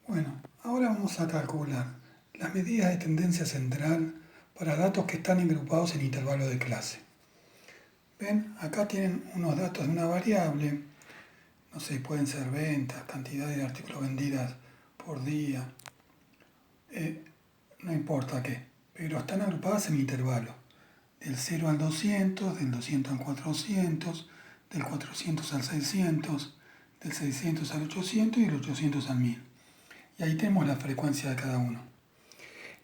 Bueno, ahora vamos a calcular las medidas de tendencia central para datos que están agrupados en intervalos de clase. ¿Ven? Acá tienen unos datos de una variable, no sé, pueden ser ventas, cantidad de artículos vendidas por día, no importa qué, pero están agrupadas en intervalos, del 0 al 200, del 200 al 400, del 400 al 600, del 600 al 800 y del 800 al 1000. Y ahí tenemos la frecuencia de cada uno.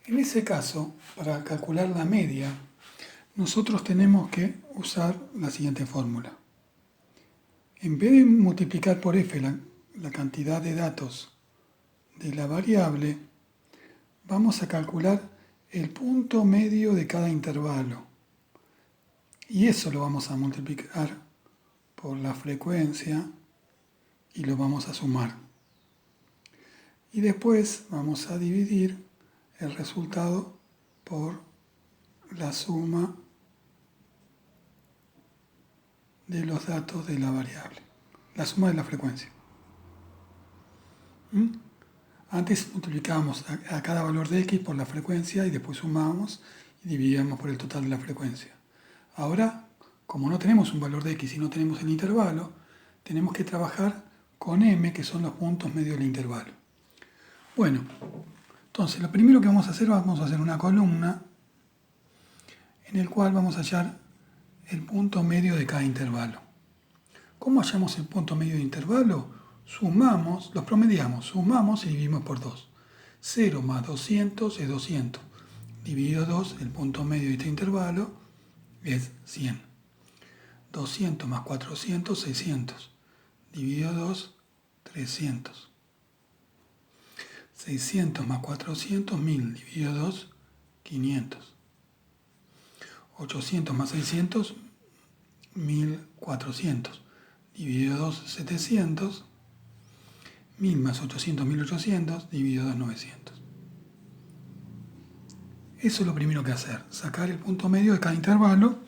En ese caso, para calcular la media, nosotros tenemos que usar la siguiente fórmula. En vez de multiplicar por f la cantidad de datos de la variable, vamos a calcular el punto medio de cada intervalo. Y eso lo vamos a multiplicar por la frecuencia y lo vamos a sumar. Y después vamos a dividir el resultado por la suma de los datos de la variable, la suma de la frecuencia. Antes multiplicábamos a cada valor de x por la frecuencia y después sumábamos y dividíamos por el total de la frecuencia. Ahora, como no tenemos un valor de x y no tenemos el intervalo, tenemos que trabajar con m, que son los puntos medios del intervalo. Bueno, entonces lo primero que vamos a hacer una columna en el cual vamos a hallar el punto medio de cada intervalo. ¿Cómo hallamos el punto medio de intervalo? Sumamos, los promediamos, sumamos y dividimos por 2. 0 más 200 es 200. Dividido 2, el punto medio de este intervalo es 100. 200 más 400, 600. Dividido 2, 300. 600 más 400, 1000. Dividido 2, 500. 800 más 600, 1400. Dividido 2, 700. 1000 más 800, 1800. Dividido 2, 900. Eso es lo primero que hacer, sacar el punto medio de cada intervalo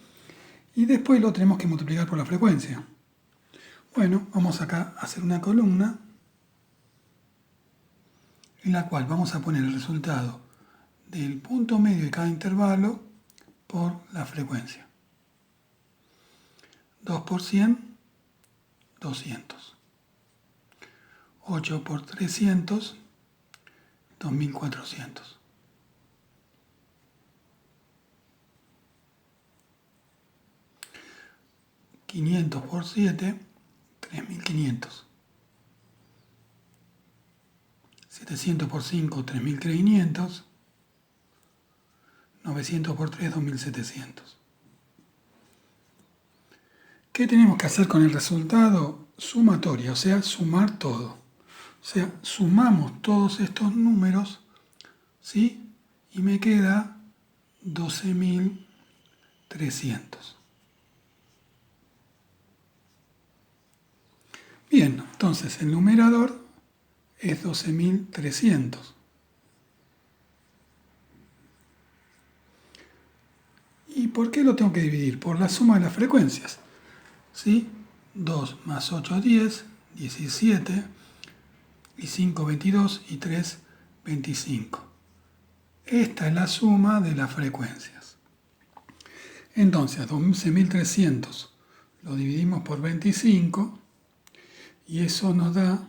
y después lo tenemos que multiplicar por la frecuencia. Bueno, vamos acá a hacer una columna en la cual vamos a poner el resultado del punto medio de cada intervalo por la frecuencia. 2 por 100, 200. 8 por 300, 2400. 500 por 7, 3500. 700 por 5, 3500. 900 por 3, 2700. ¿Qué tenemos que hacer con el resultado? Sumatoria, o sea, sumar todo. O sea, sumamos todos estos números, ¿sí? Y me queda 12.300. Bien, entonces el numerador es 12.300. ¿Y por qué lo tengo que dividir? Por la suma de las frecuencias. ¿Sí? 2 más 8, 10, 17, y 5, 22, y 3, 25. Esta es la suma de las frecuencias. Entonces, 12.300 lo dividimos por 25, y eso nos da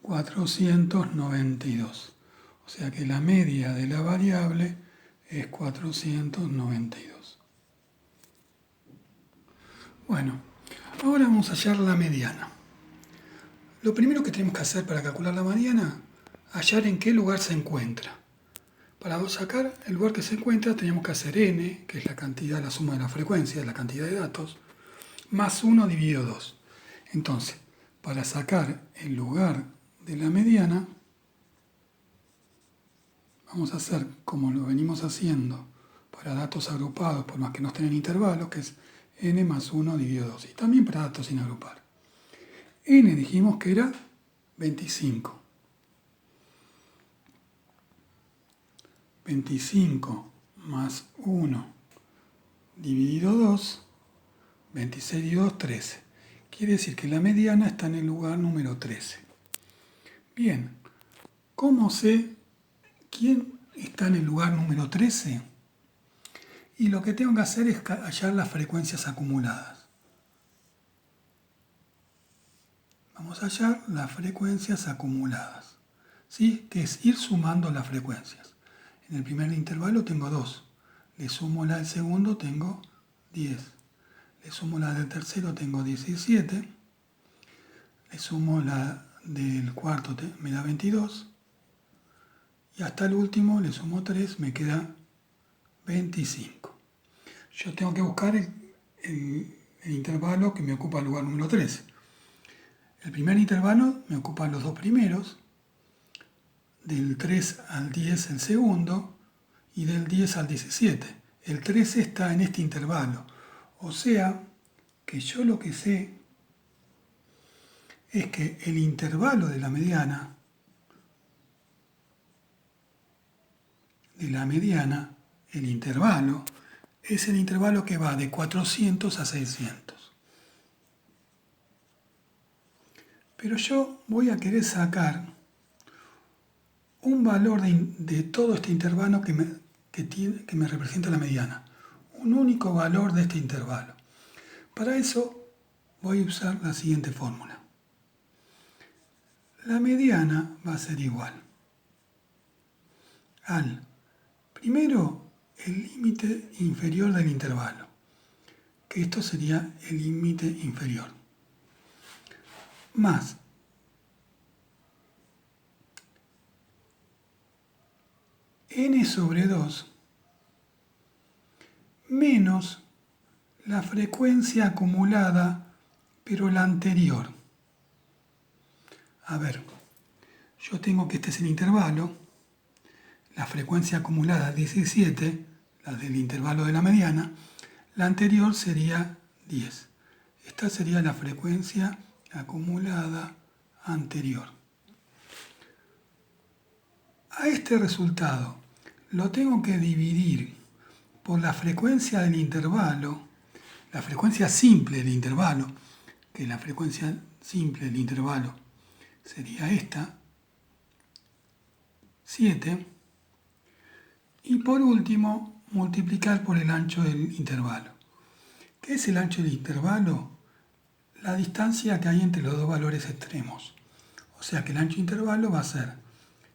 492. O sea que la media de la variable es 492. Bueno, ahora vamos a hallar la mediana. Lo primero que tenemos que hacer para calcular la mediana, hallar en qué lugar se encuentra. Para sacar el lugar que se encuentra tenemos que hacer n, que es la cantidad, la suma de la frecuencia, la cantidad de datos, más 1 dividido 2. Entonces, para sacar el lugar de la mediana, vamos a hacer como lo venimos haciendo para datos agrupados por más que no estén en intervalos, que es n más 1 dividido 2. Y también para datos sin agrupar. N dijimos que era 25. 25 más 1 dividido 2, 26 dividido 2, 13. Quiere decir que la mediana está en el lugar número 13. Bien, ¿cómo sé quién está en el lugar número 13? Y lo que tengo que hacer es hallar las frecuencias acumuladas. Vamos a hallar las frecuencias acumuladas, ¿sí? Que es ir sumando las frecuencias. En el primer intervalo tengo 2. Le sumo la del segundo, tengo 10. Le sumo la del tercero, tengo 17. Le sumo la del cuarto, me da 22. Y hasta el último le sumo 3, me queda 25. Yo tengo que buscar el intervalo que me ocupa el lugar número 13. El primer intervalo me ocupa los dos primeros, del 3 al 10 el segundo y del 10 al 17. El 13 está en este intervalo, o sea que yo lo que sé es que el intervalo de la mediana, el intervalo, es el intervalo que va de 400 a 600. Pero yo voy a querer sacar un valor de todo este intervalo que me representa la mediana. Un único valor de este intervalo. Para eso voy a usar la siguiente fórmula. La mediana va a ser igual al, primero, el límite inferior del intervalo, que esto sería el límite inferior, más n sobre 2 menos la frecuencia acumulada, pero la anterior. A ver, yo tengo que este es el intervalo, la frecuencia acumulada 17, la del intervalo de la mediana, la anterior sería 10. Esta sería la frecuencia acumulada anterior. A este resultado lo tengo que dividir por la frecuencia del intervalo, la frecuencia simple del intervalo, que la frecuencia simple del intervalo sería esta, 7, y por último multiplicar por el ancho del intervalo. ¿Qué es el ancho del intervalo? La distancia que hay entre los dos valores extremos. O sea que el ancho intervalo va a ser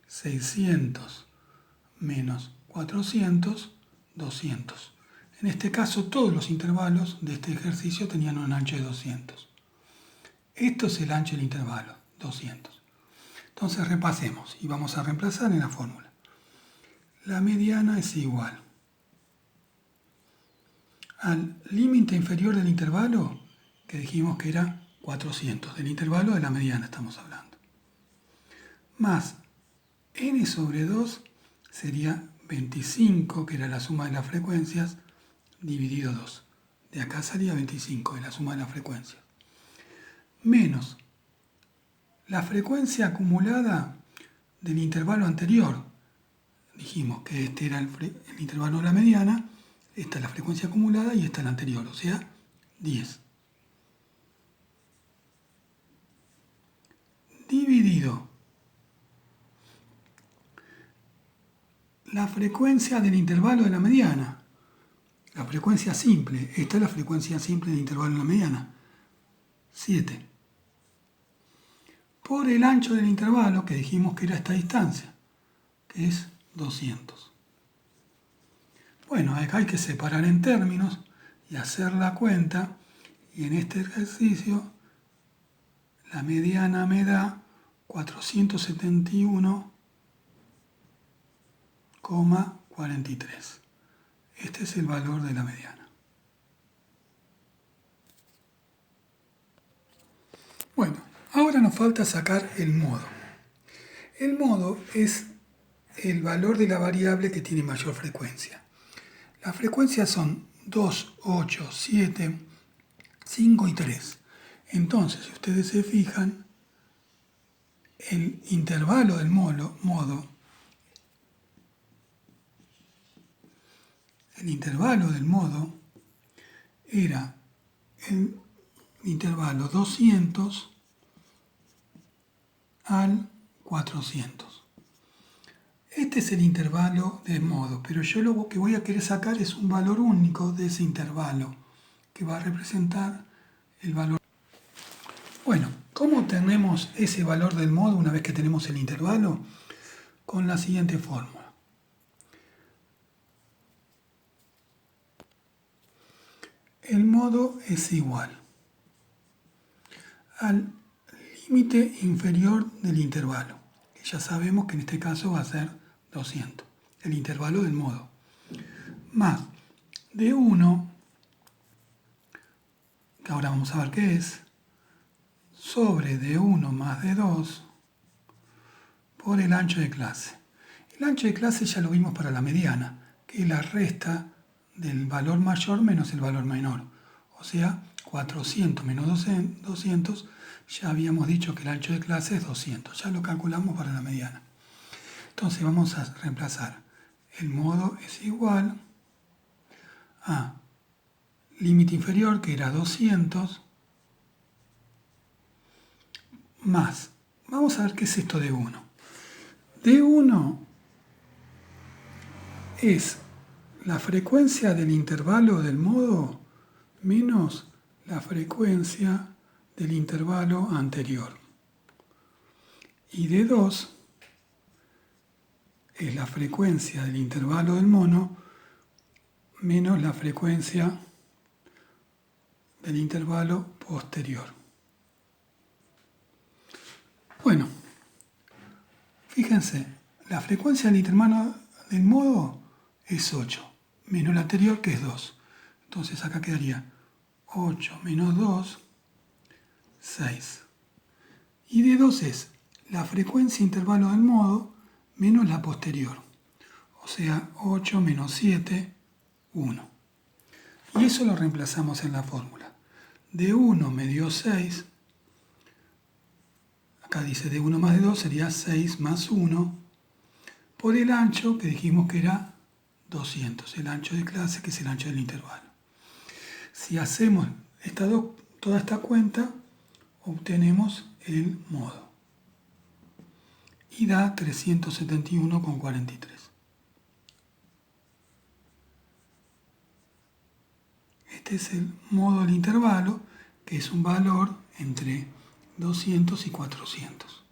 600 menos 400, 200. En este caso todos los intervalos de este ejercicio tenían un ancho de 200. Esto es el ancho del intervalo, 200. Entonces repasemos y vamos a reemplazar en la fórmula. La mediana es igual al límite inferior del intervalo, que dijimos que era 400, del intervalo de la mediana estamos hablando, más n sobre 2 sería 25, que era la suma de las frecuencias, dividido 2. De acá salía 25, de la suma de las frecuencias. Menos la frecuencia acumulada del intervalo anterior. Dijimos que este era el intervalo de la mediana, esta es la frecuencia acumulada y esta es la anterior, o sea, 10. Dividido la frecuencia del intervalo de la mediana, la frecuencia simple, esta es la frecuencia simple del intervalo de la mediana, 7, por el ancho del intervalo, que dijimos que era esta distancia, que es 200. Bueno, acá hay que separar en términos y hacer la cuenta, y en este ejercicio la mediana me da 471,43. Este es el valor de la mediana. Bueno, ahora nos falta sacar el modo. El modo es el valor de la variable que tiene mayor frecuencia. Las frecuencias son 2, 8, 7, 5 y 3. Entonces, si ustedes se fijan, el intervalo del modo, el intervalo del modo era el intervalo 200 al 400. Este es el intervalo de modo, pero yo lo que voy a querer sacar es un valor único de ese intervalo, que va a representar el valor. Bueno, ¿cómo tenemos ese valor del modo una vez que tenemos el intervalo? Con la siguiente fórmula. El modo es igual al límite inferior del intervalo, que ya sabemos que en este caso va a ser 200, el intervalo del modo, más de 1, que ahora vamos a ver qué es, sobre de 1 más de 2 por el ancho de clase. El ancho de clase ya lo vimos para la mediana, que es la resta del valor mayor menos el valor menor. O sea, 400 menos 200, ya habíamos dicho que el ancho de clase es 200. Ya lo calculamos para la mediana. Entonces vamos a reemplazar. El modo es igual a límite inferior, que era 200, más. Vamos a ver qué es esto de 1. De 1 es la frecuencia del intervalo del modo menos la frecuencia del intervalo anterior. Y de 2 es la frecuencia del intervalo del mono menos la frecuencia del intervalo posterior. Bueno, fíjense, la frecuencia del intervalo del modo es 8, menos la anterior, que es 2. Entonces acá quedaría 8 menos 2, 6. Y de 2 es la frecuencia intervalo del modo menos la posterior. O sea, 8 menos 7, 1. Y eso lo reemplazamos en la fórmula. De 1 me dio 6. Acá dice de 1 más de 2 sería 6 más 1. Por el ancho, que dijimos que era 200. El ancho de clase, que es el ancho del intervalo. Si hacemos toda esta cuenta, obtenemos el modo. Y da 371,43. Este es el modo del intervalo, que es un valor entre 200 y 400.